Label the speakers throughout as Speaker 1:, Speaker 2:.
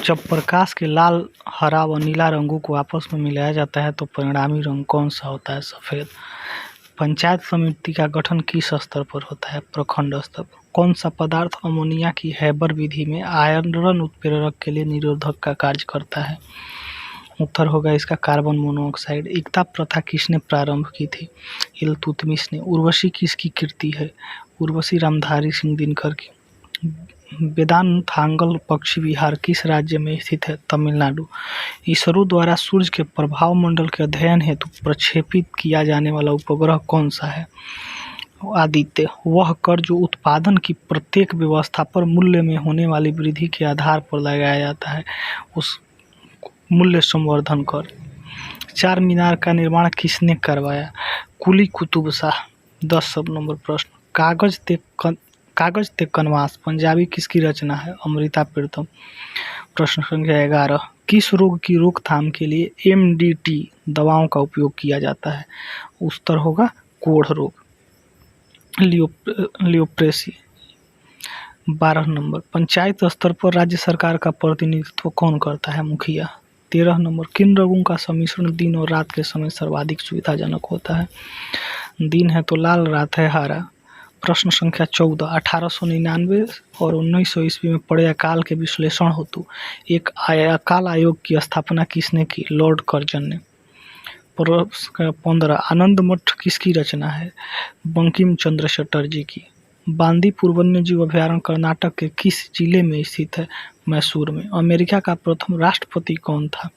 Speaker 1: जब प्रकाश के लाल, हरा व नीला रंगों को आपस में मिलाया जाता है तो परिणामी रंग कौन सा होता है? सफेद। पंचायत समिति का गठन किस स्तर पर होता है? प्रखंड स्तर पर। कौन सा पदार्थ अमोनिया की हैबर विधि में आयरन उत्प्रेरक के लिए निरोधक का कार्य करता है? उत्तर होगा इसका कार्बन मोनोऑक्साइड। एकता प्रथा किसने प्रारंभ की थी? इल्तुतमिश ने। उर्वशी किसकी कृति है? उर्वशी रामधारी सिंह दिनकर की। वेदांतांगल पक्षी विहार किस राज्य में स्थित है? तमिलनाडु। इसरो द्वारा सूर्य के प्रभाव मंडल के अध्ययन हेतु प्रक्षेपित किया जाने वाला उपग्रह कौन सा है? आदित्य। वह कर जो उत्पादन की प्रत्येक व्यवस्था पर मूल्य में होने वाली वृद्धि के आधार पर लगाया जाता है, उस मूल्य संवर्धन कर। चार मीनार का निर्माण किसने करवाया? कुली कुतुब शाह। 10 नंबर प्रश्न। कागज ते कनवास पंजाबी किसकी रचना है? अमृता प्रीतम। प्रश्न संख्या 11। किस रोग की रोकथाम के लिए MDT दवाओं का उपयोग किया जाता है? उत्तर होगा कोढ़ रोग, लियोप्रेसी। 12 नंबर। पंचायत स्तर पर राज्य सरकार का प्रतिनिधित्व कौन करता है? मुखिया। 13 नंबर। किन रंगों का सम्मिश्रण दिन और रात के समय सर्वाधिक सुविधाजनक होता है? दिन है तो लाल, रात है हरा। प्रश्न संख्या 14। 1899 और 1900 ईस्वी में पड़े अकाल के विश्लेषण हेतु एक अकाल आयोग की स्थापना किसने की? लॉर्ड कर्जन ने। प्रश्न 15। आनंद मठ किसकी रचना है? बंकिम चंद्र चटर्जी की। बांदीपुर वन्यजीव अभयारण्य कर्नाटक के किस जिले में स्थित है? मैसूर में। अमेरिका का प्रथम राष्ट्रपति कौन था?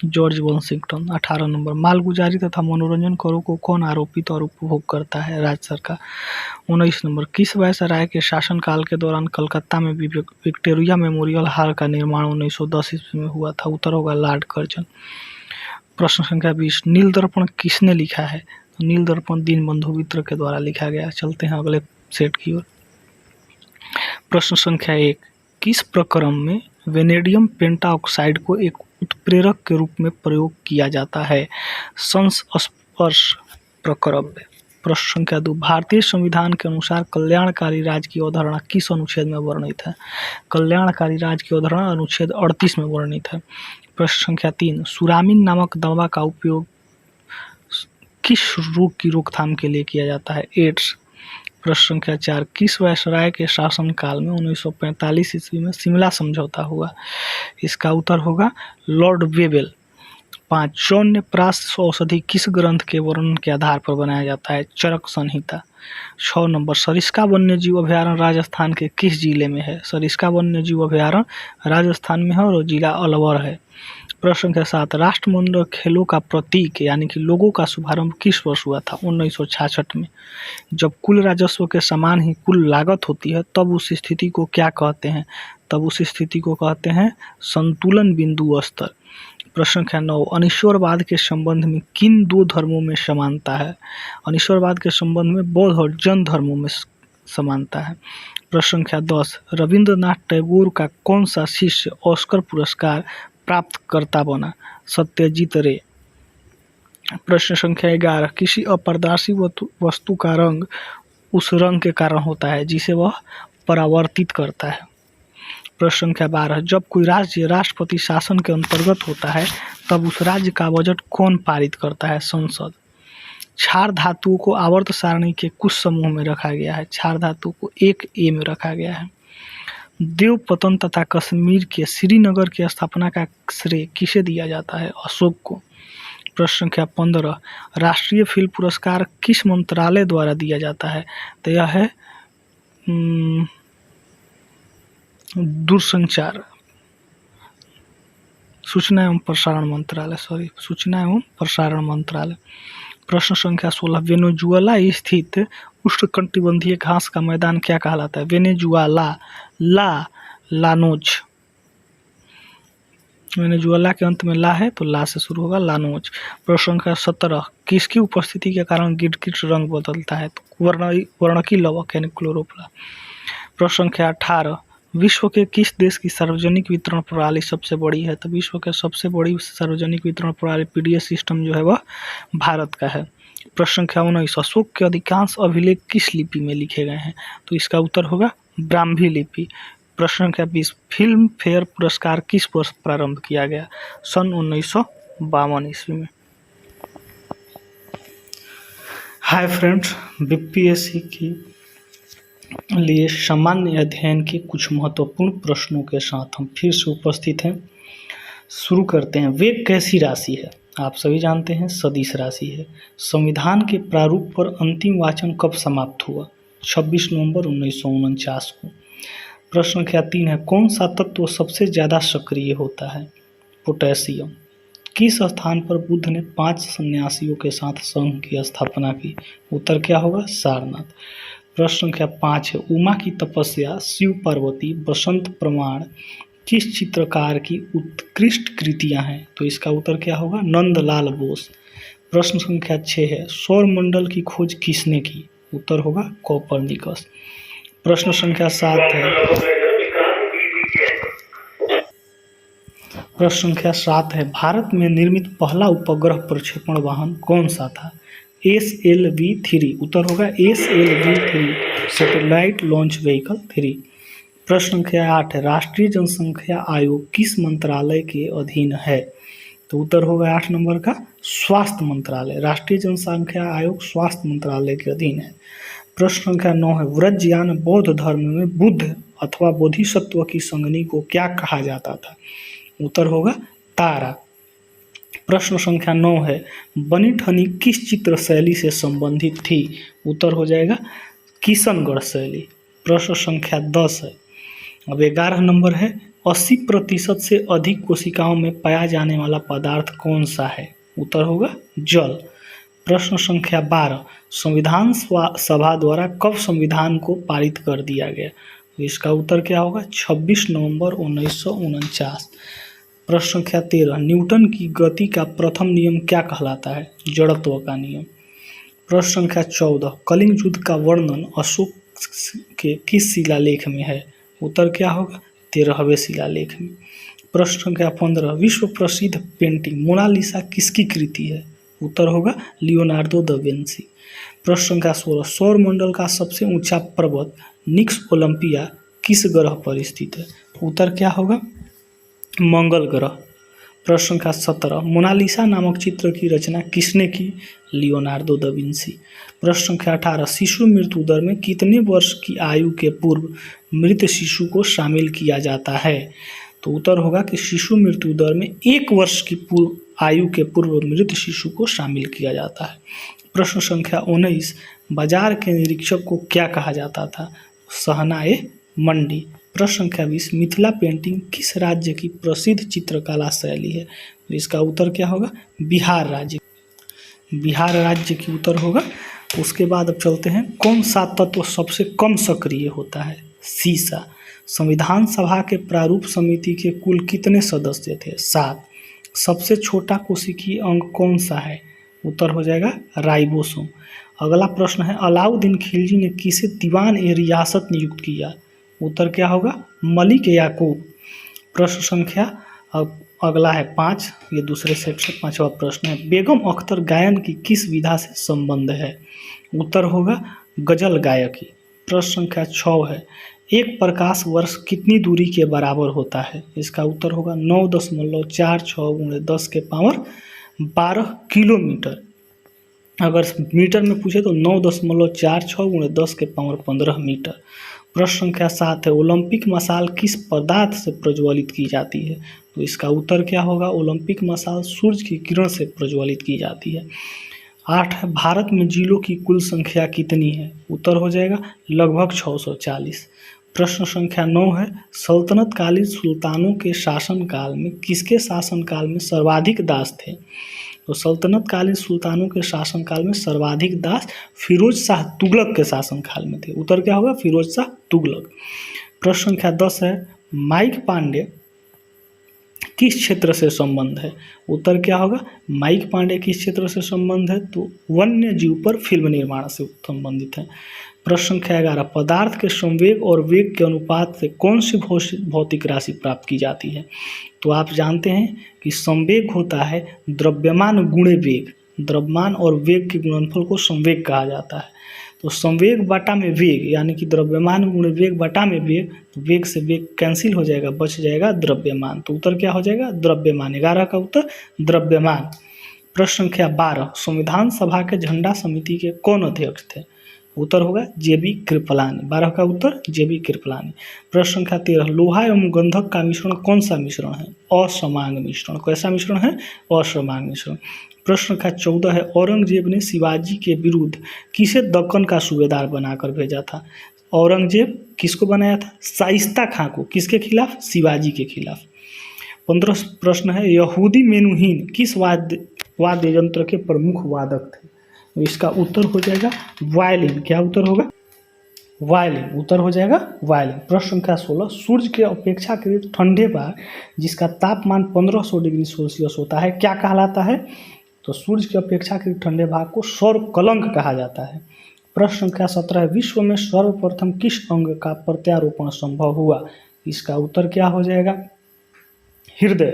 Speaker 1: George Washington. 18 नंबर। मालगुजारी तथा मनोरंजन करों को कौन आरोपित और उपभोग करता है? राज्य सरकार। 19 नंबर। किस वायसराय के शासनकाल के दौरान कलकत्ता में विक्टोरिया मेमोरियल हॉल का निर्माण 1910 ईस्वी में हुआ था? उत्तर होगा लॉर्ड कर्जन। प्रश्न संख्या 20। नील दर्पण किसने लिखा है? नील दर्पण दीनबंधु मित्र के द्वारा लिखा गया। चलते हैं अगले सेट की ओर। प्रश्न संख्या 1। किस प्रक्रम में वेनेडियम पेंटाऑक्साइड को एक उत्प्रेरक के रूप में प्रयोग किया जाता है? संस्पर्श प्रक्रम में। प्रश्न संख्या 2। भारतीय संविधान के अनुसार कल्याणकारी राज्य की अवधारणा किस अनुच्छेद में वर्णित है? कल्याणकारी राज्य की अवधारणा अनुच्छेद 38 में वर्णित है। प्रश्न संख्या 3। सुरामिन नामक दवा का उपयोग किस रोग की रोकथाम के लिए किया जाता है? एड्स। प्रश्न संख्या 4। किस वायसराय के शासनकाल में 1945 ईस्वी में शिमला समझौता हुआ? इसका उत्तर होगा लॉर्ड वेवेल। 5। शौन्यप्राश औषधि किस ग्रंथ के वर्णन के आधार पर बनाया जाता है? चरक संहिता। 6 नंबर। सरिस्का वन्यजीव अभयारण्य राजस्थान के किस जिले में है? सरिस्का वन्यजीव अभयारण्य राजस्थान में है और जिला अलवर है। प्रश्न संख्या 7। राष्ट्रमंडल खेलों का प्रतीक यानी कि लोगो का शुभारंभ किस वर्ष हुआ था? 1966 में। जब कुल राजस्व के समान ही कुल लागत होती है तब उस स्थिति को क्या कहते हैं? तब उस स्थिति को कहते हैं संतुलन बिंदु स्तर। प्रश्न संख्या 9। अनीश्वरवाद के संबंध में किन दो धर्मों में समानता है? अनीश्वरवाद के संबंध में बौद्ध और जैन धर्मों में समानता है। प्रश्न संख्या 10। रविंद्रनाथ टैगोर का कौन सा शिष्य ऑस्कर पुरस्कार प्राप्तकर्ता बना? सत्यजीत रे। प्रश्न संख्या 11। किसी अपारदर्शी वस्तु का रंग उस रंग के कारण होता है जिसे वह परावर्तित करता है। प्रश्न संख्या 12। जब कोई राज्य राष्ट्रपति शासन के अंतर्गत होता है तब उस राज्य का बजट कौन पारित करता है? संसद। क्षार धातुओं को आवर्त सारणी के कुछ समूह में रखा गया है? क्षार धातु को 1A में रखा गया है। देवपतन तथा कश्मीर के श्रीनगर की स्थापना का श्रेय किसे दिया जाता है? अशोक को। प्रश्न संख्या 15। राष्ट्रीय फिल्म पुरस्कार किस मंत्रालय द्वारा दिया जाता है? तो यह है दूरसंचार सूचना एवं प्रसारण मंत्रालय, सूचना एवं प्रसारण मंत्रालय। प्रश्न संख्या 16। वेनेजुएला स्थित उष्णकटिबंधीय घास का मैदान क्या कहलाता है? Venezuela llanos. वेनेजुएला के अंत में ला है तो ला से शुरू होगा, लानोज। प्रश्न संख्या 17। किसकी उपस्थिति के कारण गिरगिट रंग बदलता है? तो वर्णकी लवक यानी क्लोरोप्लास्ट। प्रश्न संख्या 18। विश्व के किस देश की सार्वजनिक वितरण प्रणाली सबसे बड़ी है? तो विश्व के सबसे बड़ी सार्वजनिक वितरण प्रणाली पीडीएस सिस्टम जो है वह भारत का है। प्रश्न संख्या 19। अशोक के अधिकांश अभिलेख किस लिपि में लिखे गए हैं? तो इसका उत्तर होगा ब्राह्मी लिपि। प्रश्न संख्या 20 फिल्म फेयर पुरस्कार किस वर्ष प्रारंभ किया गया? सन 1952 ईस्वी में। हाय फ्रेंड्स, बीपीएससी के लिए सामान्य अध्ययन के कुछ महत्वपूर्ण प्रश्नों के साथ हम फिर से उपस्थित हैं। शुरू करते हैं। वेग कैसी राशि है? आप सभी जानते हैं सदिश राशि है। संविधान के प्रारूप पर अंतिम वाचन कब समाप्त हुआ? 26 नवंबर 1949 को। प्रश्न संख्या 3 है, कौन सा तत्व सबसे ज़्यादा सक्रिय होता है? पोटेशियम। किस स्थान पर बुद्ध ने 5 सन्यासियों के साथ संघ की स्थापना की? उत्तर क्या होगा? सारनाथ। प्रश्न संख्या 5 है, उमा की तपस्या, शिव पार्वती, बसंत प्रमाण किस चित्रकार की उत्कृष्ट कृतियां हैं? तो इसका उत्तर क्या होगा? नंदलाल बोस। प्रश्न संख्या 6 है, सौर मंडल की खोज किसने की? उत्तर होगा कोपरनिकस। प्रश्न संख्या 7 है, प्रश्न संख्या 7 है, भारत में निर्मित पहला उपग्रह प्रक्षेपण वाहन कौन सा था? SLV-3। उत्तर होगा SLV-3, सैटेलाइट लॉन्च व्हीकल 3। प्रश्न संख्या 8 है, राष्ट्रीय जनसंख्या आयोग किस मंत्रालय के अधीन है? तो उत्तर होगा 8 नंबर का स्वास्थ्य मंत्रालय। राष्ट्रीय जनसंख्या आयोग स्वास्थ्य मंत्रालय के अधीन है। प्रश्न संख्या 9 है, व्रजयान बौद्ध धर्म में बुद्ध अथवा बोधिसत्व की संगनी को क्या कहा जाता था? उत्तर होगा तारा। प्रश्न संख्या 9 है, बनी ठनी किस चित्र शैली से संबंधित थी? उत्तर हो जाएगा किशनगढ़ शैली। प्रश्न संख्या 10 है, अब 11 नंबर है, 80% से अधिक कोशिकाओं में पाया जाने वाला पदार्थ कौन सा है? उत्तर होगा जल। प्रश्न संख्या 12, संविधान सभा द्वारा कब संविधान को पारित कर दिया गया? तो इसका उत्तर क्या होगा? 26 नवंबर 1949। प्रश्न संख्या 13, न्यूटन की गति का प्रथम नियम क्या कहलाता है? जड़त्व का नियम। प्रश्न संख्या 14, कलिंग युद्ध का वर्णन अशोक के किस शिलालेख में है? उत्तर क्या होगा? 13वें शिलालेख में। प्रश्न संख्या 15, विश्व प्रसिद्ध पेंटिंग मोनालिसा किसकी कृति है? उत्तर होगा लियोनार्डो दा विंसी। प्रश्न संख्या 16, सौर मंडल का सबसे ऊंचा पर्वत निक्स ओलंपिया किस ग्रह पर स्थित है? उत्तर क्या होगा? मंगल ग्रह। प्रश्न संख्या 17, मोनालिसा नामक चित्र की रचना किसने की? Leonardo da Vinci. प्रश्न संख्या 18, शिशु मृत्यु दर में कितने वर्ष की आयु के पूर्व मृत शिशु को शामिल किया जाता है? तो उत्तर होगा कि शिशु मृत्यु दर में 1 वर्ष की आयु के पूर्व मृत शिशु को शामिल किया जाता है। प्रश्न संख्या 19, बाजार के निरीक्षक को क्या कहा जाता था? सहनाए मंडी। प्रश्न संख्या 20, मिथिला पेंटिंग किस राज्य की प्रसिद्ध चित्रकला शैली है? तो इसका उत्तर क्या होगा? बिहार राज्य। बिहार राज्य की उत्तर होगा। उसके बाद अब चलते हैं, कौन सा तत्व सबसे कम सक्रिय होता है? सीसा। संविधान सभा के प्रारूप समिति के कुल कितने सदस्य थे? 7। सबसे छोटा कोशिकीय अंग कौन सा है? उत्तर हो जाएगा राइबोसोम। अगला प्रश्न है, अलाउद्दीन खिलजी ने किसे दीवान ए रियासत नियुक्त किया? उत्तर क्या होगा? मलिक याकूब। प्रश्न संख्या अगला है 5, ये दूसरे सेट से 5वां प्रश्न है, बेगम अख्तर गायन की किस विधा से संबंध है? उत्तर होगा गजल गायकी। प्रश्न संख्या 6 है, एक प्रकाश वर्ष कितनी दूरी के बराबर होता है? इसका उत्तर होगा 9.46 × 10 के पावर 12 किलोमीटर। अगर मीटर में पूछे तो 9.46 × 10 के पावर 15 मीटर। प्रश्न संख्या 7 है, ओलंपिक मशाल किस पदार्थ से प्रज्वलित की जाती है? तो इसका उत्तर क्या होगा? ओलंपिक मशाल सूर्य की किरण से प्रज्वलित की जाती है। 8 है, भारत में जिलों की कुल संख्या कितनी है? उत्तर हो जाएगा लगभग 640। प्रश्न संख्या 9 है, सल्तनत कालीन सुल्तानों के शासनकाल में किसके शासनकाल में सर्वाधिक दास थे? तो सल्तनत कालीन सुल्तानों के शासनकाल में सर्वाधिक दास फिरोज शाह तुगलक के शासनकाल में थे। उत्तर क्या होगा? फिरोज शाह तुगलक। प्रश्न संख्या 10 है, माइक पांडे किस क्षेत्र से संबंध है? उत्तर क्या होगा? माइक पांडे किस क्षेत्र से संबंध है? तो वन्य जीव पर फिल्म निर्माण से संबंधित है। प्रश्न संख्या 11, पदार्थ के संवेग और वेग के अनुपात से कौन सी भौतिक राशि प्राप्त की जाती है? तो आप जानते हैं कि संवेग होता है द्रव्यमान गुणे वेग, द्रव्यमान और वेग के गुणनफल को संवेग कहा जाता है। तो संवेग बटा में वेग, यानी कि द्रव्यमान गुणे वेग बटा में वेग, तो वेग से वेग कैंसिल हो जाएगा, बच जाएगा द्रव्यमान। तो उत्तर क्या हो जाएगा, द्रव्यमान। 11 का उत्तर द्रव्यमान। प्रश्न संख्या 12, संविधान सभा के झंडा समिति के कौन अध्यक्ष थे? उत्तर होगा JB कृपलानी। 12 का उत्तर JB कृपलानी। प्रश्न संख्या 13, लोहा एवं गंधक का मिश्रण कौन सा मिश्रण है? असमांग मिश्रण। कैसा मिश्रण है? असमांग मिश्रण। प्रश्न संख्या 14 है, औरंगजेब ने शिवाजी के विरुद्ध किसे दक्कन का सूबेदार बनाकर भेजा था? औरंगजेब किसको बनाया था? शाइस्ता खां को। किसके खिलाफ? शिवाजी के खिलाफ। 15 प्रश्न है, यहूदी मेनुहीन किस वाद्य यंत्र के प्रमुख वादक थे? तो इसका उत्तर हो जाएगा वायलिन। क्या उत्तर होगा? वायलिन। उत्तर हो जाएगा वायलिन। प्रश्न संख्या 16, सूर्य के अपेक्षाकृत ठंडे भाग जिसका तापमान 1500 डिग्री सेल्सियस होता है क्या कहलाता है? तो सूर्य के अपेक्षाकृत ठंडे भाग को सौर कलंक कहा जाता है। प्रश्न संख्या 17, विश्व में सर्वप्रथम किस अंग का प्रत्यारोपण संभव हुआ? इसका उत्तर क्या हो जाएगा? हृदय।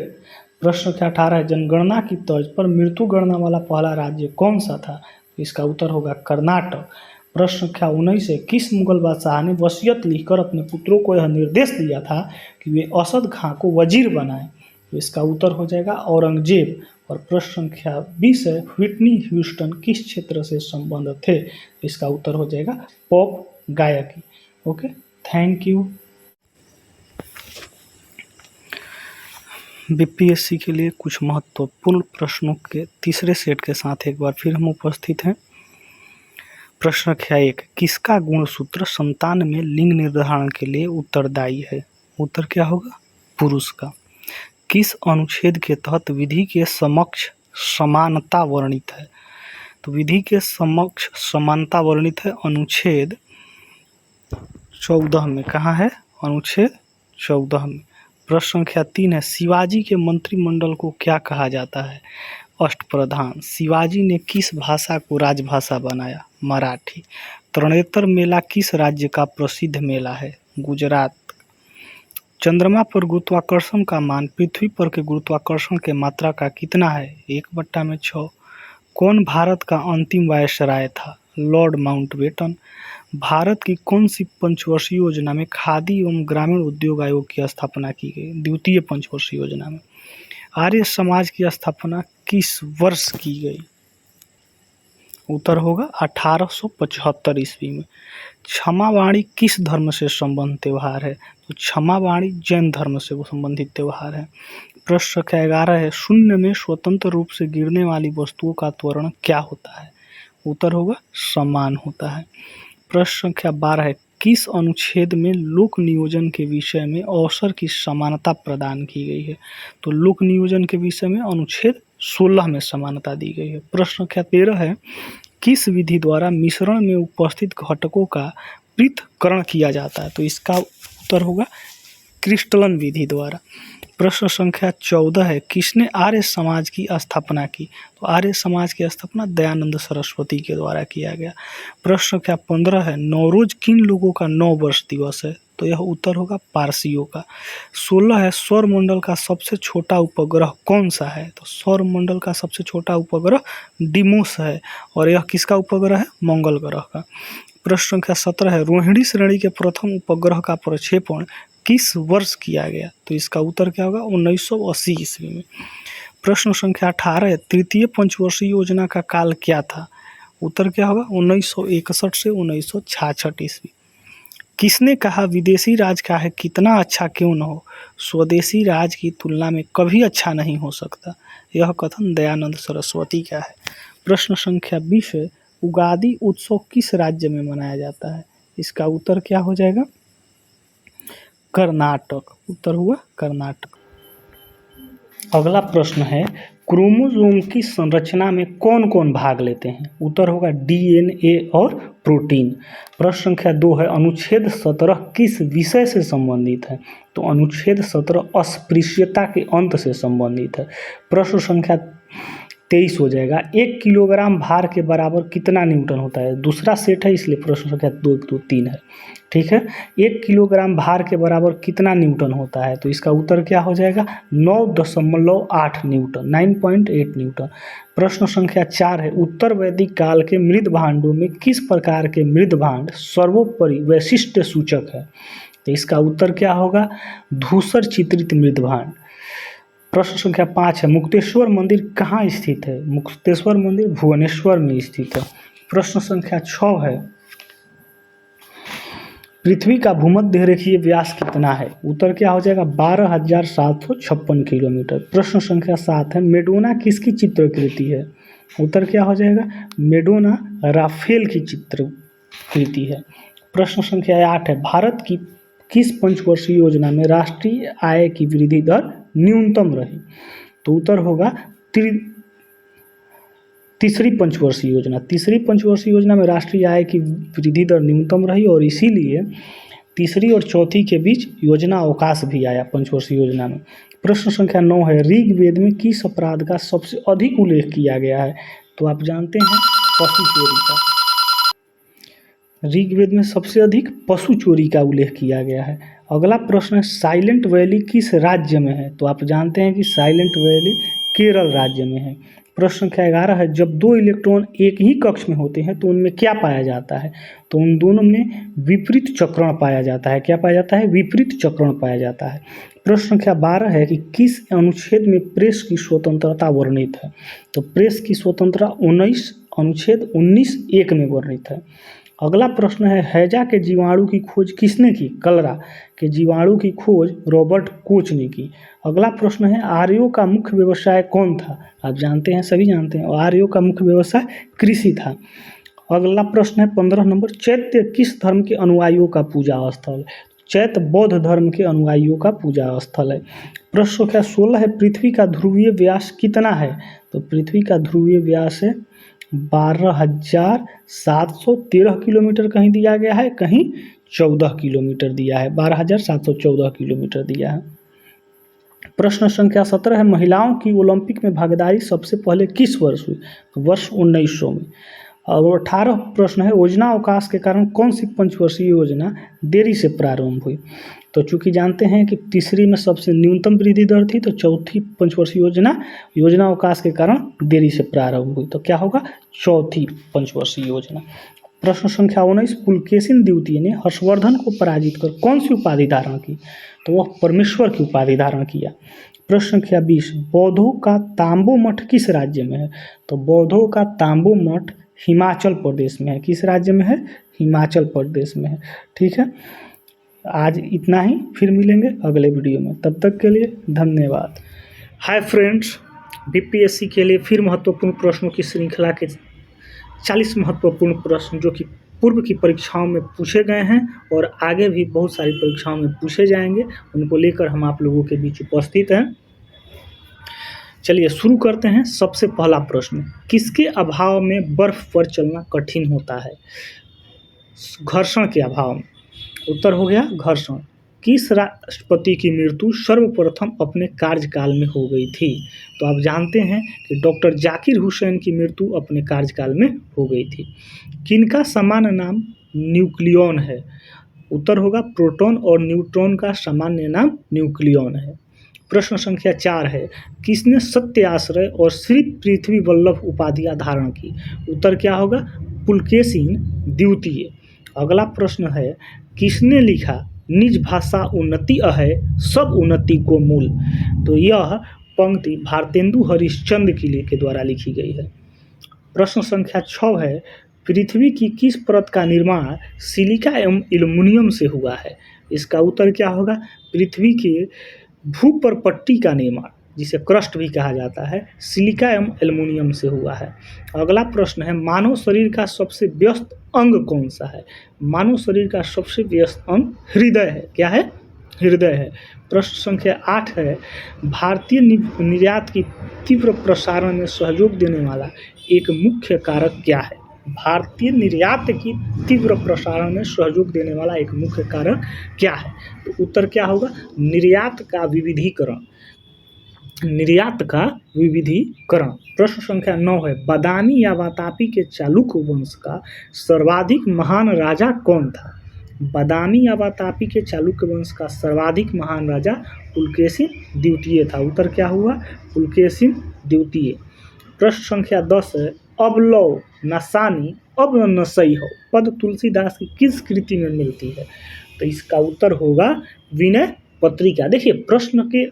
Speaker 1: प्रश्न संख्या 18, जनगणना की तर्ज पर मृत्यु गणना वाला पहला राज्य कौन सा था? इसका उत्तर होगा कर्नाटक। प्रश्न संख्या 19 है, किस मुगल बादशाह ने वसीयत लिखकर अपने पुत्रों को यह निर्देश दिया था कि वे असद खां को वजीर बनाएं? तो इसका उत्तर हो जाएगा औरंगजेब। और प्रश्न संख्या 20 है, व्हिटनी ह्यूस्टन किस क्षेत्र से संबंध थे? इसका उत्तर हो जाएगा पॉप गायकी। Okay, thank you. बीपीएससी के लिए कुछ महत्वपूर्ण प्रश्नों के तीसरे सेट के साथ एक बार फिर हम उपस्थित हैं। प्रश्न संख्या 1, किसका गुणसूत्र संतान में लिंग निर्धारण के लिए उत्तरदायी है? उत्तर क्या होगा? पुरुष का। किस अनुच्छेद के तहत विधि के समक्ष समानता वर्णित है? तो विधि के समक्ष समानता वर्णित है अनुच्छेद 14 में। कहाँ है? अनुच्छेद 14 में। प्रश्न संख्या 3 है, शिवाजी के मंत्रिमंडल को क्या कहा जाता है? अष्टप्रधान। शिवाजी ने किस भाषा को राजभाषा बनाया? मराठी। तरणेतर मेला किस राज्य का प्रसिद्ध मेला है? गुजरात। चंद्रमा पर गुरुत्वाकर्षण का मान पृथ्वी पर के गुरुत्वाकर्षण के मात्रा का कितना है? 1/6। कौन भारत का अंतिम वायसराय था? Lord Mountbatten. भारत की कौन सी पंचवर्षीय योजना में खादी एवं ग्रामीण उद्योग आयोग की स्थापना की गई? द्वितीय पंचवर्षीय योजना में। आर्य समाज की स्थापना किस वर्ष की गई? उत्तर होगा 1875 ईस्वी में। क्षमावाणी किस धर्म से संबंधित त्यौहार है? तो क्षमावाणी जैन धर्म से संबंधित त्यौहार है। प्रश्न संख्या 11 है, शून्य में स्वतंत्र रूप से गिरने वाली वस्तुओं का त्वरण क्या होता है? उत्तर होगा समान होता है। प्रश्न संख्या 12 है, किस अनुच्छेद में लोक नियोजन के विषय में अवसर की समानता प्रदान की गई है? तो लोक नियोजन के विषय में अनुच्छेद 16 में समानता दी गई है। प्रश्न संख्या 13 है, किस विधि द्वारा मिश्रण में उपस्थित घटकों का पृथक्करण किया जाता है? तो इसका उत्तर होगा क्रिस्टलन विधि द्वारा। प्रश्न संख्या 14 है, किसने आर्य समाज की स्थापना की? तो आर्य समाज की स्थापना दयानंद सरस्वती के द्वारा किया गया। प्रश्न संख्या 15 है, नवरोज किन लोगों का नववर्ष दिवस है? तो यह उत्तर होगा पारसियों का। 16 है, सौरमंडल का सबसे छोटा उपग्रह कौन सा है? तो सौरमंडल का सबसे छोटा उपग्रह डिमोस है और यह किसका उपग्रह है? मंगल ग्रह का। प्रश्न संख्या 17 है, रोहिणी श्रेणी के प्रथम उपग्रह का प्रक्षेपण किस वर्ष किया गया? तो इसका उत्तर क्या होगा? 1980 ईस्वी में। प्रश्न संख्या 18 है, तृतीय पंचवर्षीय योजना का काल क्या था? उत्तर क्या होगा? 1961 से 1966 ईस्वी। किसने कहा विदेशी राज का है कितना अच्छा क्यों न हो, स्वदेशी राज की तुलना में कभी अच्छा नहीं हो सकता? यह कथन दयानंद सरस्वती का है। प्रश्न संख्या 20 है, उगादि उत्सव किस राज्य में मनाया जाता है? इसका उत्तर क्या हो जाएगा? कर्नाटक। उत्तर हुआ कर्नाटक। अगला प्रश्न है, क्रोमोसोम की संरचना में कौन कौन भाग लेते हैं? उत्तर होगा DNA और प्रोटीन। प्रश्न संख्या 2 है, अनुच्छेद 17 किस विषय से संबंधित है? तो अनुच्छेद 17 अस्पृश्यता के अंत से संबंधित है। प्रश्न संख्या 23 हो जाएगा। 1 किलोग्राम भार के बराबर कितना न्यूटन होता है? दूसरा सेट है इसलिए प्रश्न संख्या 2, 2, 3 है। ठीक है, 1 किलोग्राम भार के बराबर कितना न्यूटन होता है? तो इसका उत्तर क्या हो जाएगा? 9.8 न्यूटन, 9.8 न्यूटन। प्रश्न संख्या 4 है, उत्तर वैदिक काल के मृद भांडों में किस प्रकार के मृद भांड सर्वोपरि वैशिष्ट्य सूचक है? तो इसका उत्तर क्या होगा? धूसर चित्रित मृद भांड। प्रश्न संख्या 5 है, मुक्तेश्वर मंदिर कहाँ स्थित है? मुक्तेश्वर मंदिर भुवनेश्वर में स्थित है। प्रश्न संख्या 6 है, पृथ्वी का भूमध्य रेखीय व्यास कितना है? उत्तर क्या हो जाएगा? 12,756 किलोमीटर। प्रश्न संख्या 7 है, मेडोना किसकी चित्रकृति है? उत्तर क्या हो जाएगा? मेडोना राफेल की चित्रकृति है। प्रश्न संख्या 8 है, भारत की किस पंचवर्षीय योजना में राष्ट्रीय आय की वृद्धि दर न्यूनतम रही? तो उत्तर होगा तीसरी पंचवर्षीय योजना। तीसरी पंचवर्षीय योजना में राष्ट्रीय आय की वृद्धि दर न्यूनतम रही और इसीलिए तीसरी और चौथी के बीच योजना अवकाश भी आया पंचवर्षीय योजना में। प्रश्न संख्या 9 है, ऋग्वेद में किस अपराध का सबसे अधिक उल्लेख किया गया है? तो आप जानते हैं पशु चोरी का। ऋग्वेद में सबसे अधिक पशु चोरी का उल्लेख किया गया है। अगला प्रश्न है, साइलेंट वैली किस राज्य में है? तो आप जानते हैं कि साइलेंट वैली केरल राज्य में है। प्रश्न संख्या 11 है, जब दो इलेक्ट्रॉन एक ही कक्ष में होते हैं तो उनमें क्या पाया जाता है? तो उन दोनों में विपरीत चक्रण पाया जाता है। क्या पाया जाता है? विपरीत चक्रण पाया जाता है। प्रश्न संख्या 12 है कि किस अनुच्छेद में प्रेस की स्वतंत्रता वर्णित है? तो प्रेस की स्वतंत्रता अनुच्छेद 19(1) में वर्णित है। अगला प्रश्न है, हैजा के जीवाणु की खोज किसने की? कलरा के जीवाणु की खोज रॉबर्ट कोच ने की। अगला प्रश्न है, आर्यों का मुख्य व्यवसाय कौन था? आप जानते हैं, सभी जानते हैं, आर्यों का मुख्य व्यवसाय कृषि था। अगला प्रश्न है 15 नंबर, चैत्य किस धर्म के अनुयायियों का पूजा स्थल? चैत्य बौद्ध धर्म के अनुयायियों का पूजा स्थल है। प्रश्न संख्या 16 है, पृथ्वी का ध्रुवीय व्यास कितना है? तो पृथ्वी का ध्रुवीय व्यास है 12,713 किलोमीटर कहीं दिया गया है, कहीं 14 किलोमीटर दिया है। 12,714 किलोमीटर दिया है। प्रश्न संख्या 17 है, महिलाओं की ओलंपिक में भागीदारी सबसे पहले किस वर्ष हुई? तो वर्ष 1900 में। और 18 प्रश्न है, योजना अवकाश के कारण कौन सी पंचवर्षीय योजना देरी से प्रारंभ हुई? तो चूंकि जानते हैं कि तीसरी में सबसे न्यूनतम वृद्धि दर थी, तो चौथी पंचवर्षीय योजना अवकाश के कारण देरी से प्रारंभ हुई। तो क्या होगा? चौथी पंचवर्षीय योजना। प्रश्न संख्या 19, पुलकेशिन द्वितीय ने हर्षवर्धन को पराजित कर कौन सी उपाधि धारण की? तो वह परमेश्वर की उपाधि धारण किया। प्रश्न संख्या 20, बौद्धों का तांबो मठ किस राज्य में है? तो बौद्धों का तांबो मठ हिमाचल प्रदेश में है। किस राज्य में है? हिमाचल प्रदेश में है। ठीक है, आज इतना ही, फिर मिलेंगे अगले वीडियो में, तब तक के लिए धन्यवाद। हाय फ्रेंड्स, बीपीएससी के लिए फिर महत्वपूर्ण प्रश्नों की श्रृंखला के 40 महत्वपूर्ण प्रश्न जो कि पूर्व की परीक्षाओं में पूछे गए हैं और आगे भी बहुत सारी परीक्षाओं में पूछे जाएंगे, उनको लेकर हम आप लोगों के बीच उपस्थित हैं। चलिए शुरू करते हैं। सबसे पहला प्रश्न, किसके अभाव में बर्फ पर चलना कठिन होता है? घर्षण के अभाव में। उत्तर हो गया घर्षण। किस राष्ट्रपति की मृत्यु सर्वप्रथम अपने कार्यकाल में हो गई थी? तो आप जानते हैं कि डॉक्टर जाकिर हुसैन की मृत्यु अपने कार्यकाल में हो गई थी। किनका सामान्य नाम न्यूक्लियॉन है? उत्तर होगा प्रोटॉन और न्यूट्रॉन का सामान्य नाम न्यूक्लियॉन है। प्रश्न संख्या 4 है, किसने सत्य आश्रय और श्री पृथ्वी वल्लभ उपाधियां धारण की? उत्तर क्या होगा? पुलकेशिन द्वितीय। अगला प्रश्न है, किसने लिखा निज भाषा उन्नति अहै सब उन्नति को मूल? तो यह पंक्ति भारतेंदु हरिश्चंद्र के द्वारा लिखी गई है। प्रश्न संख्या 6 है, पृथ्वी की किस परत का निर्माण सिलिका एवं एल्युमिनियम से हुआ है? इसका उत्तर क्या होगा? पृथ्वी के भूपरपट्टी का निर्माण, जिसे क्रस्ट भी कहा जाता है, सिलिका एवं एल्युमिनियम से हुआ है। अगला प्रश्न है, मानव शरीर का सबसे व्यस्त अंग कौन सा है? मानव शरीर का सबसे व्यस्त अंग हृदय है। क्या है? हृदय है। प्रश्न संख्या 8 है, भारतीय निर्यात की तीव्र प्रसारण में सहयोग देने वाला एक मुख्य कारक क्या है? भारतीय निर्यात की तीव्र प्रसारण में सहयोग देने वाला एक मुख्य कारक क्या है? तो उत्तर क्या होगा? निर्यात का विविधीकरण।
Speaker 2: निर्यात का विविधीकरण। प्रश्न संख्या 9 है, बादामी या वातापी के चालुक वंश का सर्वाधिक महान राजा कौन था? बादामी या वातापी के चालुक्य वंश का सर्वाधिक महान राजा पुलकेशिन द्वितीय था। उत्तर क्या हुआ? पुलकेशिन द्वितीय। प्रश्न संख्या 10 है, अब लो नसानी अब नसई हो पद तुलसीदास की किस कृति में मिलती है? तो इसका उत्तर होगा विनय पत्रिका। देखिए प्रश्न के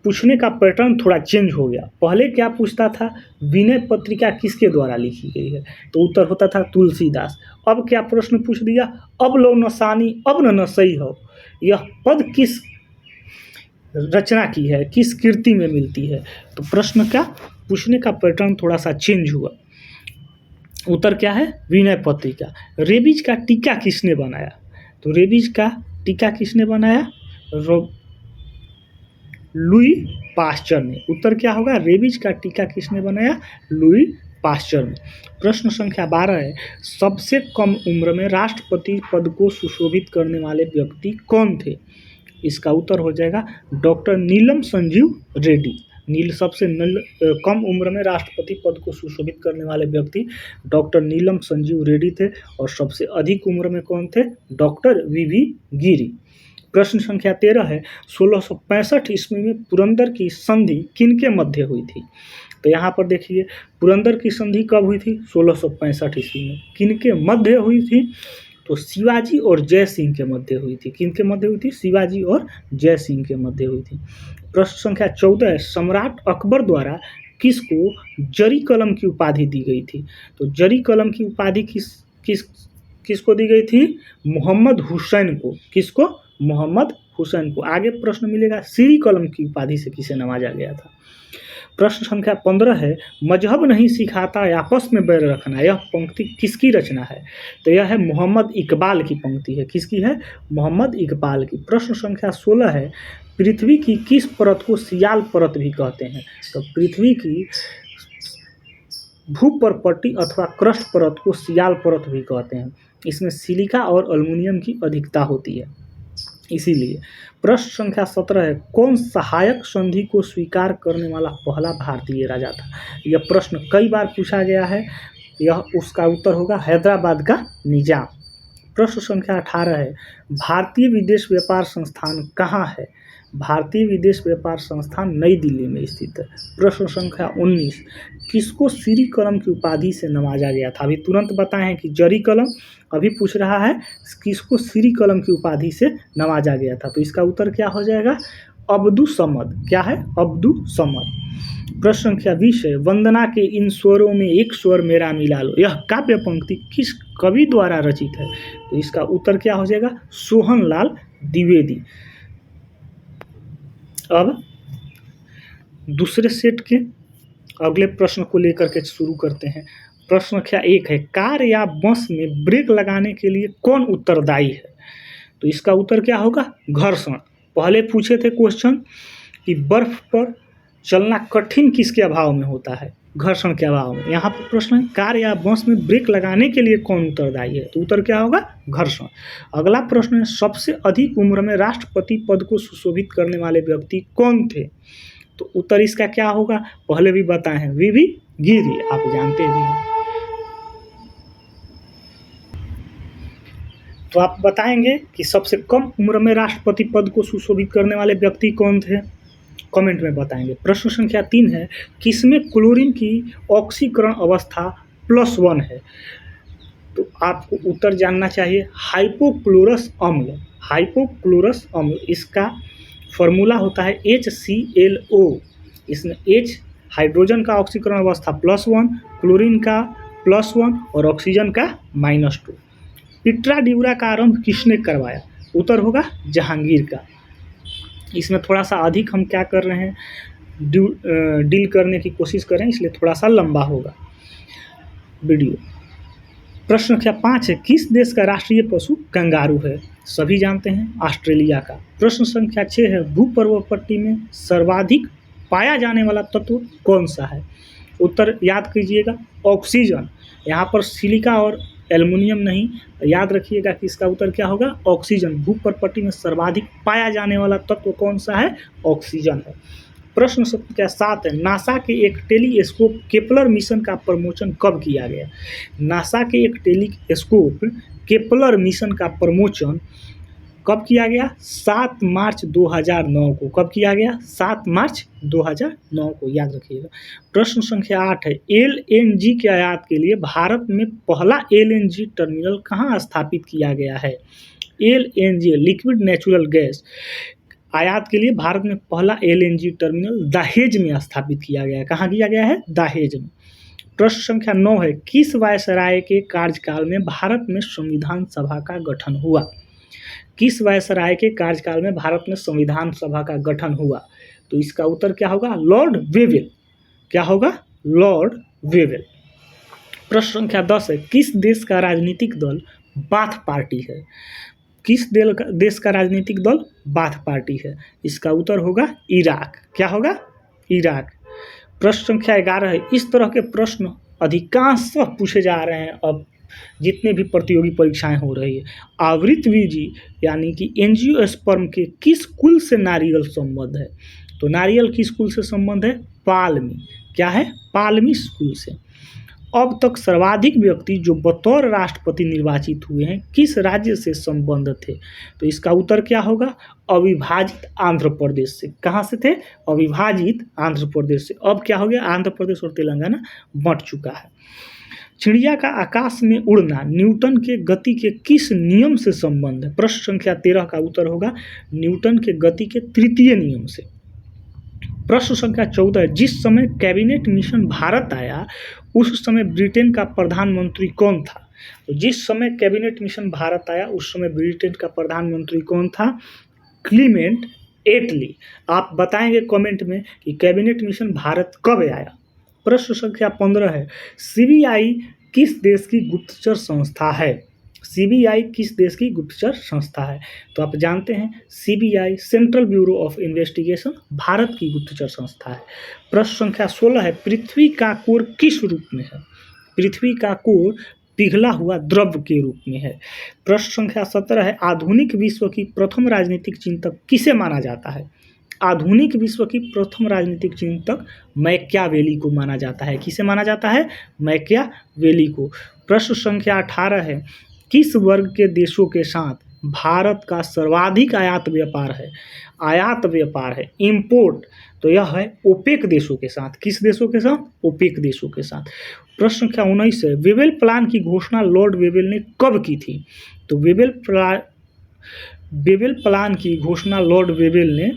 Speaker 2: पूछने का पैटर्न थोड़ा चेंज हो गया। पहले क्या पूछता था, विनय पत्रिका किसके द्वारा लिखी गई है? तो उत्तर होता था तुलसीदास। अब क्या प्रश्न पूछ दिया, अब लो नसानी अब न सही हो, यह पद किस रचना की है, किस कृति में मिलती है? तो प्रश्न का पूछने का पैटर्न थोड़ा सा चेंज हुआ। उत्तर क्या है? विनय पत्रिका। रेबीज का टीका किसने बनाया? तो रेबीज का टीका किसने बनाया? लुई पास्चर ने। उत्तर क्या होगा? रेबीज का टीका किसने बनाया? लुई पास्चर ने। प्रश्न संख्या 12 है, सबसे कम उम्र में राष्ट्रपति पद को सुशोभित करने वाले व्यक्ति कौन थे? इसका उत्तर हो जाएगा डॉक्टर नीलम संजीव रेड्डी। सबसे कम उम्र में राष्ट्रपति पद को सुशोभित करने वाले व्यक्ति डॉक्टर नीलम संजीव रेड्डी थे। और सबसे अधिक उम्र में कौन थे? डॉक्टर वीवी गिरी। प्रश्न संख्या 13 है, 1665 ईस्वी में पुरंदर की संधि किनके मध्य हुई थी? तो यहाँ पर देखिए पुरंदर की संधि कब हुई थी? 1665 ईस्वी में। किनके मध्य हुई थी? तो शिवाजी और जय सिंह के मध्य हुई थी। किनके मध्य हुई थी? शिवाजी और जय सिंह के मध्य हुई थी। प्रश्न संख्या 14 है, सम्राट अकबर द्वारा किसको जरी कलम की उपाधि दी गई थी? तो जरी कलम की उपाधि किसको दी गई थी? मोहम्मद हुसैन को। किसको? मोहम्मद हुसैन को। आगे प्रश्न मिलेगा, सीरी कलम की उपाधि से किसे नवाजा गया था? प्रश्न संख्या 15 है, मजहब नहीं सिखाता आपस में बैर रखना, यह पंक्ति किसकी रचना है? तो यह है मोहम्मद इकबाल की पंक्ति है। किसकी है? मोहम्मद इकबाल की। प्रश्न संख्या 16 है, पृथ्वी की किस परत को सियाल परत भी कहते हैं? तो पृथ्वी की भूपरपट्टी अथवा क्रस्ट परत को सियाल परत भी कहते हैं। इसमें सिलिका और एल्युमिनियम की अधिकता होती है इसीलिए। प्रश्न संख्या 17 है, कौन सहायक संधि को स्वीकार करने वाला पहला भारतीय राजा था? यह प्रश्न कई बार पूछा गया है। यह उसका उत्तर होगा हैदराबाद का निजाम। प्रश्न संख्या 18 है, भारतीय विदेश व्यापार संस्थान कहाँ है? भारतीय विदेश व्यापार संस्थान नई दिल्ली में स्थित है। प्रश्न संख्या 19, किसको सीरी कलम की उपाधि से नवाजा गया था? अभी तुरंत बताएं हैं कि जरी कलम, अभी पूछ रहा है किसको सीरी कलम की उपाधि से नवाजा गया था? तो इसका उत्तर क्या हो जाएगा? अब्दु समद। क्या है? अब्दु समद। प्रश्न संख्या 20 है, वंदना के इन स्वरों में एक स्वर मेरा मिला लो, यह काव्य पंक्ति किस कवि द्वारा रचित है? तो इसका उत्तर क्या हो जाएगा? सोहनलाल द्विवेदी। अब दूसरे सेट के अगले प्रश्न को लेकर के शुरू करते हैं। प्रश्न संख्या 1 है, कार या बस में ब्रेक लगाने के लिए कौन उत्तरदायी है? तो इसका उत्तर क्या होगा? घर्षण। पहले पूछे थे क्वेश्चन कि बर्फ पर चलना कठिन किसके अभाव में होता है? घर्षण के अभाव में। यहाँ पर प्रश्न है, कार या बस में ब्रेक लगाने के लिए कौन उत्तरदायी है? तो उत्तर क्या होगा? घर्षण। अगला प्रश्न है, सबसे अधिक उम्र में राष्ट्रपति पद को सुशोभित करने वाले व्यक्ति कौन थे? तो उत्तर इसका क्या होगा? पहले भी बताए हैं, वीवी गिरी, आप जानते भी हैं। तो आप बताएंगे कि सबसे कम उम्र में राष्ट्रपति पद को सुशोभित करने वाले व्यक्ति कौन थे? कमेंट में बताएंगे। प्रश्न संख्या 3 है, किसमें क्लोरीन की ऑक्सीकरण अवस्था +1 है? तो आपको उत्तर जानना चाहिए, हाइपोक्लोरस अम्ल। हाइपोक्लोरस अम्ल, इसका फॉर्मूला होता है HClO। इसमें H हाइड्रोजन का ऑक्सीकरण अवस्था +1, क्लोरीन का +1 और ऑक्सीजन का -2। पिट्रा डिउरा का आरंभ किसने करवाया? उत्तर होगा जहांगीर का। इसमें थोड़ा सा अधिक हम क्या कर रहे हैं, डील करने की कोशिश करें, इसलिए थोड़ा सा लंबा होगा वीडियो। प्रश्न संख्या 5 है, किस देश का राष्ट्रीय पशु कंगारू है? सभी जानते हैं, ऑस्ट्रेलिया का। प्रश्न संख्या 6 है, भूपर्वपट्टी में सर्वाधिक पाया जाने वाला तत्व कौन सा है? उत्तर याद कीजिएगा, ऑक्सीजन। यहाँ पर सिलिका और एल्युमिनियम नहीं, याद रखिएगा कि इसका उत्तर क्या होगा? ऑक्सीजन। भूपर्वपट्टी में सर्वाधिक पाया जाने वाला तत्व कौन सा है? ऑक्सीजन है। प्रश्न संख्या 7 है, नासा के एक टेलीस्कोप केपलर मिशन का प्रमोशन कब किया गया? नासा के एक टेलीस्कोप केपलर मिशन का प्रमोशन कब किया गया? 7 मार्च 2009 को। कब किया गया? 7 मार्च 2009 को, याद रखिएगा। प्रश्न संख्या 8 है, एलएनजी के आयात के लिए भारत में पहला एलएनजी टर्मिनल कहाँ स्थापित किया गया है? एलएनजी लिक्विड नेचुरल गैस आयात के लिए भारत में पहला एलएनजी टर्मिनल दहेज में स्थापित किया गया है। कहाँ किया गया है? दहेज में। प्रश्न संख्या 9 है, किस वायसराय के कार्यकाल में भारत में संविधान सभा का गठन हुआ? किस वायसराय के कार्यकाल में भारत में संविधान सभा का गठन हुआ? तो इसका उत्तर क्या होगा? Lord Wavell. क्या होगा? Lord Wavell. प्रश्न संख्या 10 है, किस देश का राजनीतिक दल बाथ पार्टी है? किस देश का राजनीतिक दल बाथ पार्टी है? इसका उत्तर होगा इराक। क्या होगा? इराक। प्रश्न संख्या 11 है, इस तरह के प्रश्न अधिकांश पूछे जा रहे हैं अब जितने भी प्रतियोगी परीक्षाएं हो रही है। आवृतबीजी यानी कि एंजियोस्पर्म के किस कुल से नारियल संबंध है? तो नारियल किस कुल से संबंध है? पाल्मी। क्या है? पाल्मी कुल से। अब तक सर्वाधिक व्यक्ति जो बतौर राष्ट्रपति निर्वाचित हुए हैं किस राज्य से संबंध थे? तो इसका उत्तर क्या होगा? अविभाजित आंध्र प्रदेश से। कहाँ से थे? अविभाजित आंध्र प्रदेश से। अब क्या हो गया? आंध्र प्रदेश और तेलंगाना बंट चुका है। चिड़िया का आकाश में उड़ना न्यूटन के गति के किस नियम से संबंध है? प्रश्न संख्या 13 का उत्तर होगा न्यूटन के गति के तृतीय नियम से। प्रश्न संख्या 14, जिस समय कैबिनेट मिशन भारत आया उस समय ब्रिटेन का प्रधानमंत्री कौन था? तो जिस समय कैबिनेट मिशन भारत आया उस समय ब्रिटेन का प्रधानमंत्री कौन था? क्लीमेंट एटली। आप बताएंगे कमेंट में कि कैबिनेट मिशन भारत कब आया। प्रश्न संख्या 15 है, सीबीआई किस देश की गुप्तचर संस्था है? सीबीआई किस देश की गुप्तचर संस्था है? तो आप जानते हैं CBI central bureau of investigation Bharat की गुप्तचर संस्था है। प्रश्न संख्या 16 है, पृथ्वी का कोर किस रूप में है? पृथ्वी का कोर पिघला हुआ द्रव के रूप में है। प्रश्न संख्या 17 है, आधुनिक विश्व की प्रथम राजनीतिक चिंतक किसे माना जाता है? आधुनिक विश्व की प्रथम राजनीतिक चिंतक मैकियावेली को माना जाता है। किसे माना जाता है? मैकियावेली को। प्रश्न संख्या 18 है, किस वर्ग के देशों के साथ भारत का सर्वाधिक आयात व्यापार है? आयात व्यापार है, इंपोर्ट। तो यह है ओपेक देशों के साथ। किस देशों के साथ? ओपेक देशों के साथ। प्रश्न संख्या 19 है, वेवेल प्लान की घोषणा लॉर्ड वेवेल ने कब की थी? तो वेवेल प्लान की घोषणा लॉर्ड वेवेल ने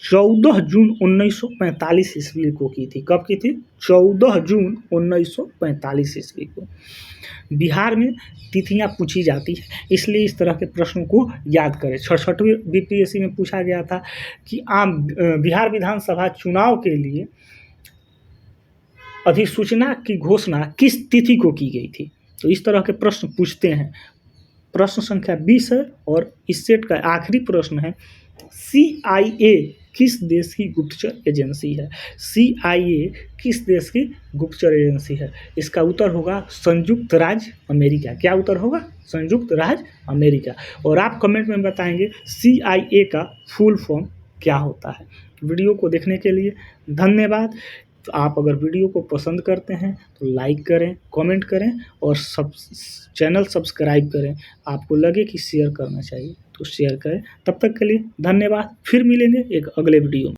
Speaker 2: 14 जून 1945 ईस्वी को की थी। कब की थी? 14 जून 1945 ईस्वी को। बिहार में तिथियां पूछी जाती है इसलिए इस तरह के प्रश्नों को याद करें। 66वीं बीपीएससी में पूछा गया था कि बिहार विधानसभा चुनाव के लिए अधिसूचना की घोषणा किस तिथि को की गई थी? तो इस तरह के प्रश्न पूछते हैं। प्रश्न संख्या 20 है और इस सेट का आखिरी प्रश्न है, CIA किस देश की गुप्तचर एजेंसी है? CIA किस देश की गुप्तचर एजेंसी है? इसका उत्तर होगा संयुक्त राज्य अमेरिका। क्या उत्तर होगा? संयुक्त राज्य अमेरिका। और आप कमेंट में बताएंगे CIA का फुल फॉर्म क्या होता है। वीडियो को देखने के लिए धन्यवाद। तो आप अगर वीडियो को पसंद करते हैं तो लाइक करें, कमेंट करें और चैनल सब्सक्राइब करें। आपको लगे कि शेयर करना चाहिए तो शेयर करें। तब तक के लिए धन्यवाद। फिर मिलेंगे एक अगले वीडियो में।